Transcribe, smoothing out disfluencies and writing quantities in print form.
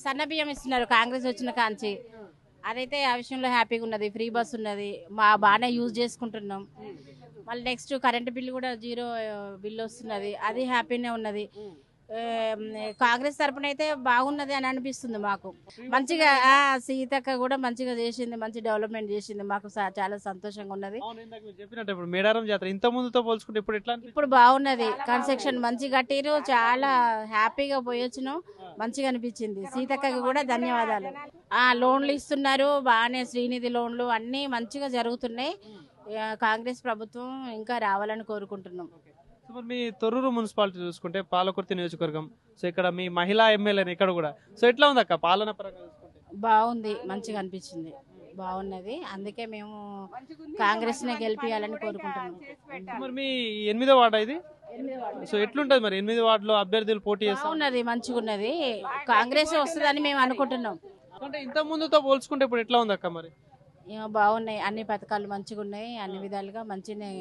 సన్న బియ్యం ఇస్తున్నారు కాంగ్రెస్ వచ్చిన కాంచి. అదైతే ఆ విషయంలో హ్యాపీగా ఉన్నది. ఫ్రీ బస్ ఉన్నది, బాగానే యూజ్ చేసుకుంటున్నాం. మళ్ళీ నెక్స్ట్ కరెంటు బిల్లు కూడా 0 బిల్లు వస్తున్నది, అది హ్యాపీనే ఉన్నది. కాంగ్రెస్ తరపున అయితే బాగున్నది అని అనిపిస్తుంది మాకు. మంచిగా సీతక్క కూడా మంచిగా చేసింది, మంచి డెవలప్మెంట్ చేసింది. మాకు చాలా సంతోషంగా ఉన్నది. చెప్పినట్టు ఇప్పుడు మేడారం జాతర ఇంత ముందుతో పోల్చుకుంటే ఇప్పుడు ఎట్లా ఇప్పుడు బాగున్నది, కన్స్ట్రక్షన్ మంచిగా కట్టిరు, చాలా హ్యాపీగా పోయొచ్చును, మంచిగా అనిపించింది. సీతక్కకి కూడా ధన్యవాదాలు. లోన్లు ఇస్తున్నారు బాగానే, శ్రీనిధి లోన్లు అన్నీ మంచిగా జరుగుతున్నాయి. కాంగ్రెస్ ప్రభుత్వం ఇంకా రావాలని కోరుకుంటున్నాం. మరి మీ తొర్రూరు మున్సిపాలిటీ చూసుకుంటే పాలకుర్తి నియోజకవర్గం, సో ఇక్కడ మీ మహిళా ఎమ్మెల్యేని ఇక్కడ కూడా, సో ఎట్లా ఉంది అక్క పాలన పరంగా చూసుకుంటే? బాగుంది, మంచిగా అనిపించింది, బాగున్నది. అందుకే మేము కాంగ్రెస్ నే గెలిపియాలని కోరుకుంటున్నాం. మరి మీ 8వ వార్డు ఇది, సో ఎట్లుంటది మరి 8 వార్డులో అభ్యర్థులు పోటీ చేస్తారు? ఉన్నది, మంచిగా ఉన్నది. కాంగ్రెస్ వస్తుందని మేము అనుకుంటున్నాం. అంటే ఇంత ముందుతో పోల్చుకుంటే ఇప్పుడు ఎట్లా ఉంది అక్క మరి? బాగున్నాయి, అన్ని పథకాలు మంచిగా ఉన్నాయి, అన్ని విధాలుగా మంచిగానే